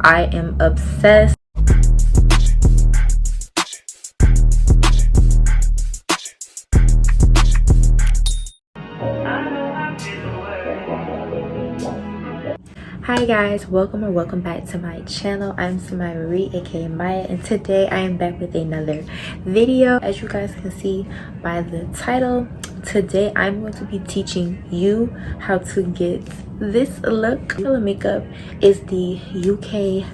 I am obsessed. Hi guys, welcome back to my channel. I'm Samaya Marie, aka Maya, and today I am back with another video. As you guys can see by the title, today I'm going to be teaching you how to get this look. The makeup is the UK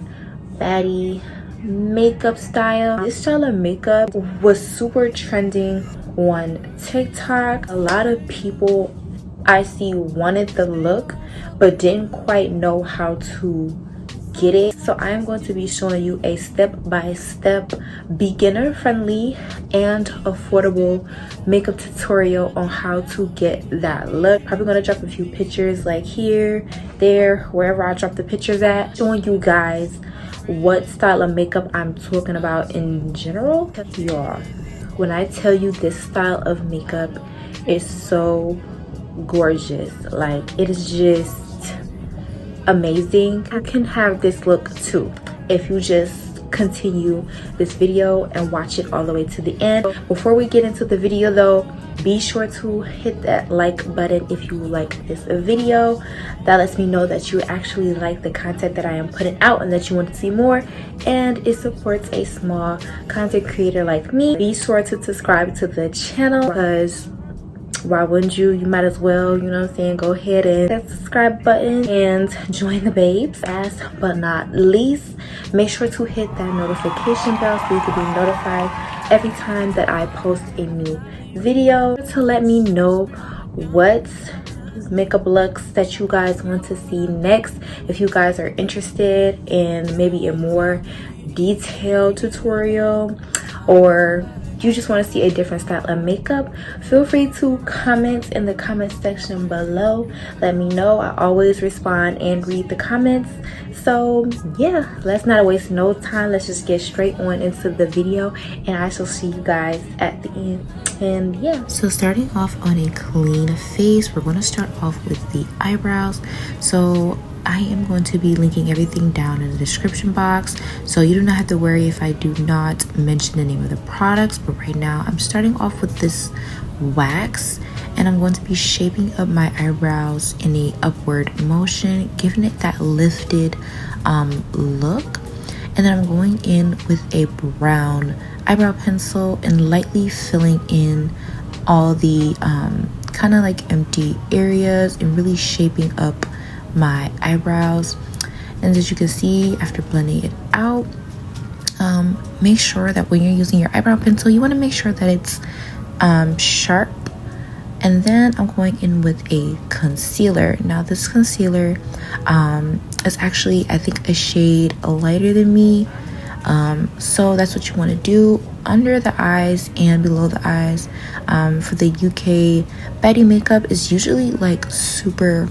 Baddie makeup style. This style of makeup was super trending on TikTok. A lot of people I see wanted the look but didn't quite know how to get it. So I'm going to be showing you a step-by-step beginner friendly and affordable makeup tutorial on how to get that look. Probably going to drop a few pictures like here, there, wherever I drop the pictures at, showing you guys what style of makeup I'm talking about in general. Y'all, when I tell you this style of makeup is so gorgeous, like it is just amazing. You can have this look too if you just continue this video and watch it all the way to the end. Before we get into the video though, be sure to hit that like button if you like this video. That lets me know that you actually like the content that I am putting out and that you want to see more, and it supports a small content creator like me. Be sure to subscribe to the channel because why wouldn't you? You might as well, you know what I'm saying, go ahead and hit that subscribe button and join the babes. Last but not least, make sure to hit that notification bell so you can be notified every time that I post a new video, to let me know what makeup looks that you guys want to see next. If you guys are interested in maybe a more detailed tutorial, or you just want to see a different style of makeup, feel free to comment in the comment section below. Let me know. I always respond and read the comments. So yeah, let's not waste no time. Let's just get straight on into the video, and I shall see you guys at the end. And yeah, so starting off on a clean face, we're going to start off with the eyebrows. So I am going to be linking everything down in the description box, so you do not have to worry if I do not mention the name of the products. But right now I'm starting off with this wax, and I'm going to be shaping up my eyebrows in a upward motion, giving it that lifted look. And then I'm going in with a brown eyebrow pencil and lightly filling in all the kind of like empty areas and really shaping up my eyebrows. And as you can see, after blending it out, make sure that when you're using your eyebrow pencil, you want to make sure that it's sharp. And then I'm going in with a concealer. Now this concealer is actually, I think, a shade lighter than me, so that's what you want to do under the eyes and below the eyes. For the UK Baddie makeup is usually like super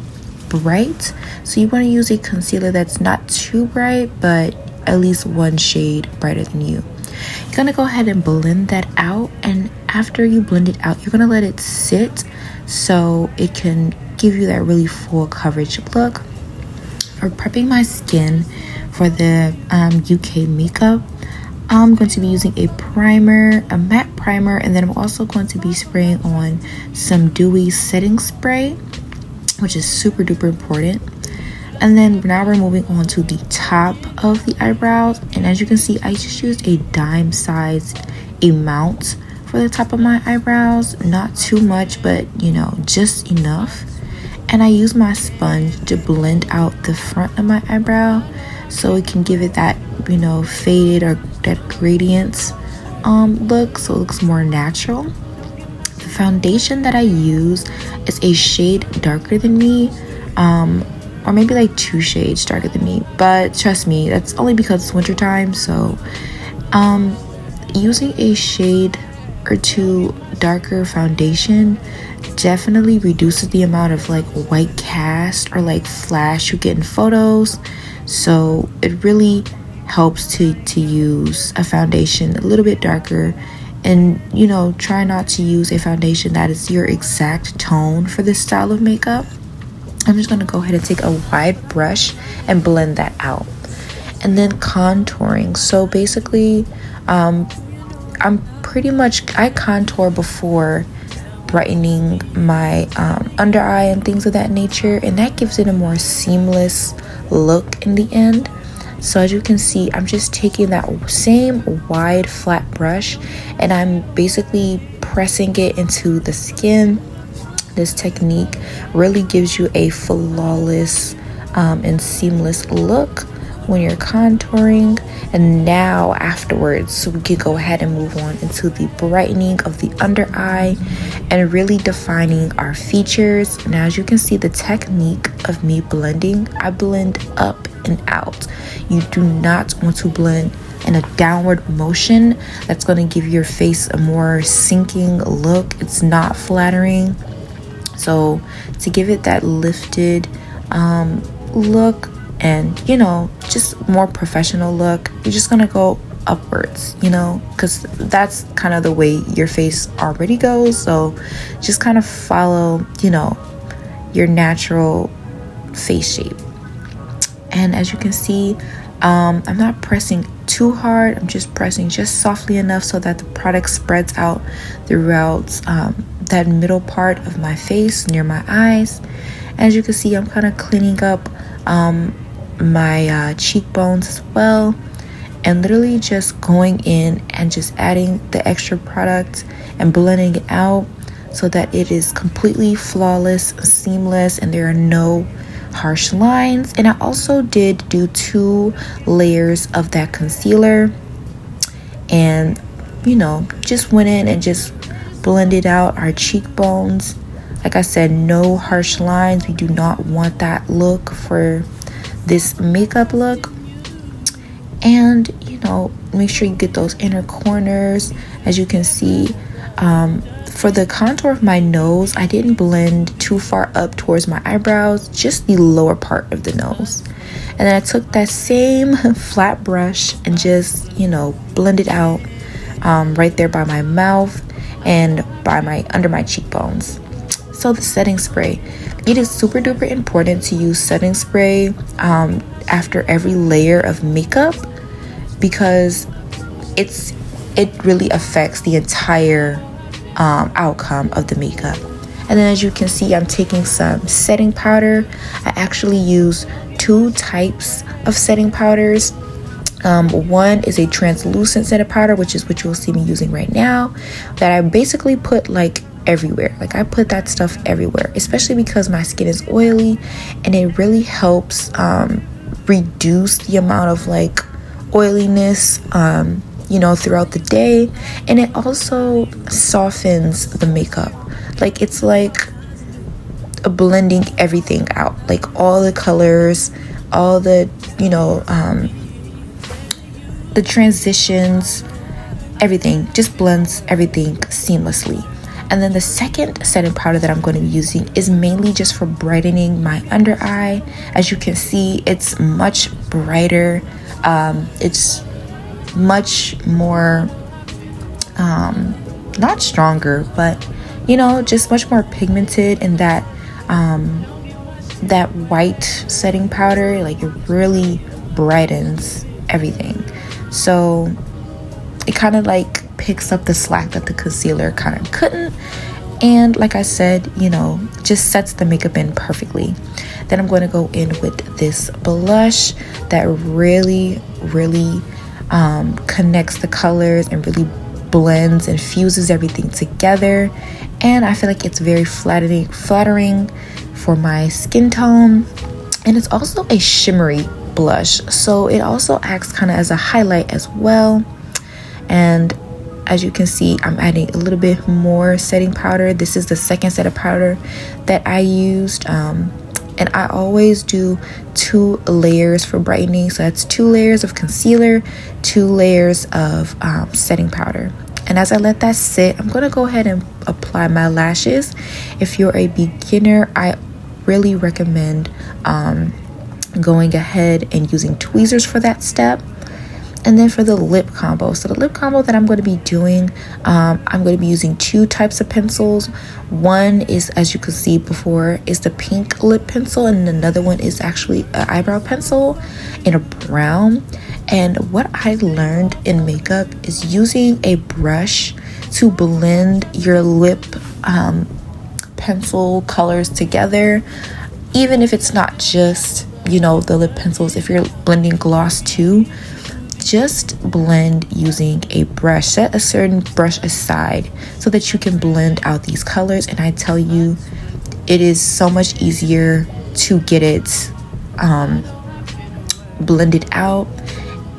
bright, so you want to use a concealer that's not too bright but at least one shade brighter than you. You're gonna go ahead and blend that out, and after you blend it out, you're gonna let it sit so it can give you that really full coverage look. For prepping my skin for the UK makeup, I'm going to be using a primer, a matte primer, and then I'm also going to be spraying on some Dewy setting spray, which is super duper important. And then now we're moving on to the top of the eyebrows, and as you can see, I just used a dime sized amount for the top of my eyebrows. Not too much, but you know, just enough. And I use my sponge to blend out the front of my eyebrow so it can give it that, you know, faded or that gradient look, so it looks more natural. The foundation that I use is a shade darker than me, or maybe like 2 shades darker than me, but trust me, that's only because it's winter time. So using a shade or 2 darker foundation definitely reduces the amount of like white cast or like flash you get in photos. So it really helps to use a foundation a little bit darker, and you know, try not to use a foundation that is your exact tone for this style of makeup. I'm just going to go ahead and take a wide brush and blend that out. And then contouring. So basically, I contour before brightening my under eye and things of that nature, and that gives it a more seamless look in the end. So as you can see, I'm just taking that same wide flat brush and I'm basically pressing it into the skin. This technique really gives you a flawless and seamless look when you're contouring. And now afterwards, so we can go ahead and move on into the brightening of the under eye and really defining our features. Now as you can see, the technique of me blending, I blend up and out. You do not want to blend in a downward motion. That's going to give your face a more sinking look. It's not flattering. So to give it that lifted look and, you know, just more professional look, you're just gonna go upwards, you know, because that's kind of the way your face already goes. So just kind of follow, you know, your natural face shape. And as you can see, I'm not pressing too hard. I'm just pressing just softly enough so that the product spreads out throughout that middle part of my face near my eyes. As you can see, I'm kind of cleaning up my cheekbones as well, and literally just going in and just adding the extra product and blending it out so that it is completely flawless, seamless, and there are no harsh lines. And I also did do 2 layers of that concealer, and you know, just went in and just blended out our cheekbones. Like I said, no harsh lines. We do not want that look for this makeup look. And you know, make sure you get those inner corners. As you can see, for the contour of my nose, I didn't blend too far up towards my eyebrows, just the lower part of the nose. And then I took that same flat brush and just, you know, blended out right there by my mouth and by my under my cheekbones. So the setting spray, it is super duper important to use setting spray after every layer of makeup, because it really affects the entire outcome of the makeup. And then as you can see, I'm taking some setting powder. I actually use 2 types of setting powders. One is a translucent setting powder, which is what you'll see me using right now, that I basically put like everywhere. Like I put that stuff everywhere, especially because my skin is oily, and it really helps reduce the amount of like oiliness you know, throughout the day. And it also softens the makeup. Like it's like blending everything out, like all the colors, all the, you know, the transitions, everything just blends everything seamlessly. And then the second setting powder that I'm going to be using is mainly just for brightening my under eye. As you can see, it's much brighter. It's much more, not stronger, but you know, just much more pigmented in that, that white setting powder. Like it really brightens everything. So it kind of like picks up the slack that the concealer kind of couldn't. And like I said, you know, just sets the makeup in perfectly. Then I'm going to go in with this blush that really connects the colors and really blends and fuses everything together. And I feel like it's very flattering for my skin tone. And it's also a shimmery blush, so it also acts kind of as a highlight as well. And as you can see, I'm adding a little bit more setting powder. This is the second set of powder that I used, and I always do 2 layers for brightening. So that's 2 layers of concealer, 2 layers of setting powder. And as I let that sit, I'm going to go ahead and apply my lashes. If you're a beginner, I really recommend going ahead and using tweezers for that step. And then for the lip combo, so the lip combo that I'm going to be doing, I'm going to be using 2 types of pencils. One is, as you could see before, is the pink lip pencil, and another one is actually an eyebrow pencil in a brown. And what I learned in makeup is using a brush to blend your lip pencil colors together, even if it's not just, you know, the lip pencils. If you're blending gloss too, just blend using a brush. Set a certain brush aside so that you can blend out these colors, and I tell you, it is so much easier to get it blended out,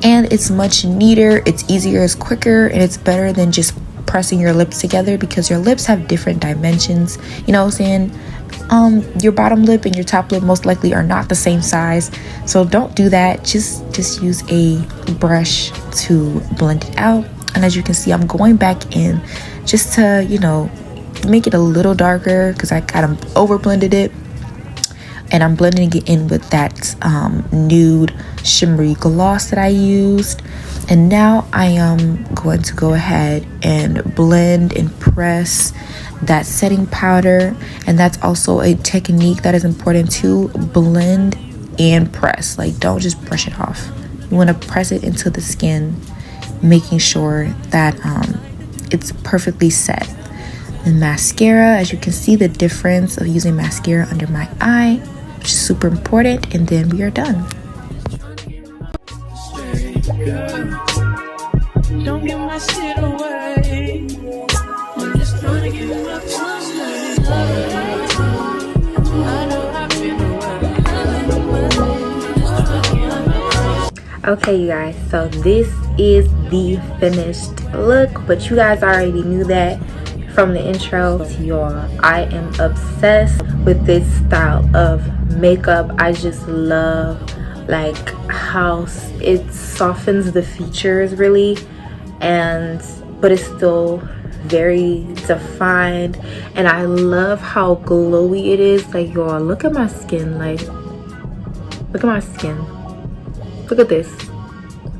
and it's much neater, it's easier, it's quicker, and it's better than just pressing your lips together, because your lips have different dimensions, you know what I'm saying? Your bottom lip and your top lip most likely are not the same size, so don't do that. Just use a brush to blend it out. And as you can see, I'm going back in just to, you know, make it a little darker, because I kind of over blended it, and I'm blending it in with that nude shimmery gloss that I used. And now I am going to go ahead and blend and press that setting powder. And that's also a technique that is important too. Blend and press. Like, don't just brush it off. You want to press it into the skin, making sure that it's perfectly set. And mascara, as you can see the difference of using mascara under my eye, which is super important. And then we are done. Don't give my shit away. I'm just trying to get my time. I know I've been away. Okay, you guys, so this is the finished look, but you guys already knew that from the intro. Y'all, I am obsessed with this style of makeup. I just love like how it softens the features really, but it's still very defined, and I love how glowy it is. Like, y'all, look at my skin. Like, look at my skin. Look at this.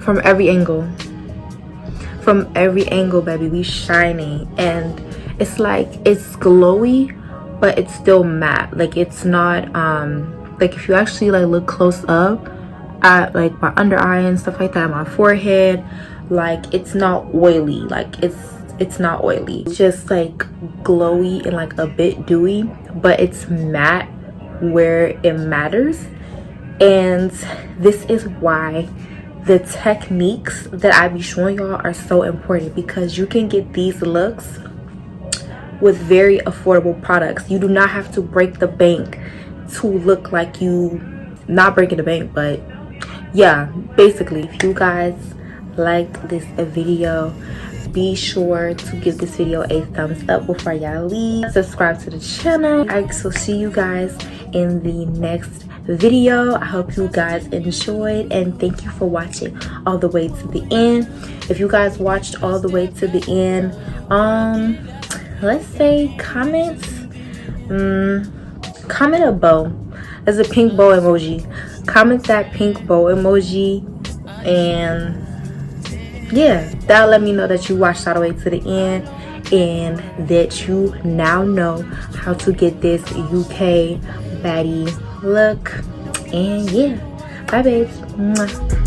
From every angle, baby, we shining. And it's like, it's glowy, but it's still matte. Like, it's not like, if you actually like look close up at like my under eye and stuff like that, my forehead, like, it's not oily. Like, it's not oily. It's just like glowy and like a bit dewy, but it's matte where it matters. And this is why the techniques that I be showing y'all are so important, because you can get these looks with very affordable products. You do not have to break the bank to look like you, not breaking the bank, but yeah, basically. If you guys like this video, be sure to give this video a thumbs up before y'all leave. Subscribe to the channel. I will see you guys in the next video. I hope you guys enjoyed, and thank you for watching all the way to the end. If you guys watched all the way to the end, let's say comment a bow. There's a pink bow emoji. Comment that pink bow emoji, and yeah, that'll let me know that you watched all the way to the end and that you now know how to get this UK baddie look. And yeah, bye babes. Mwah.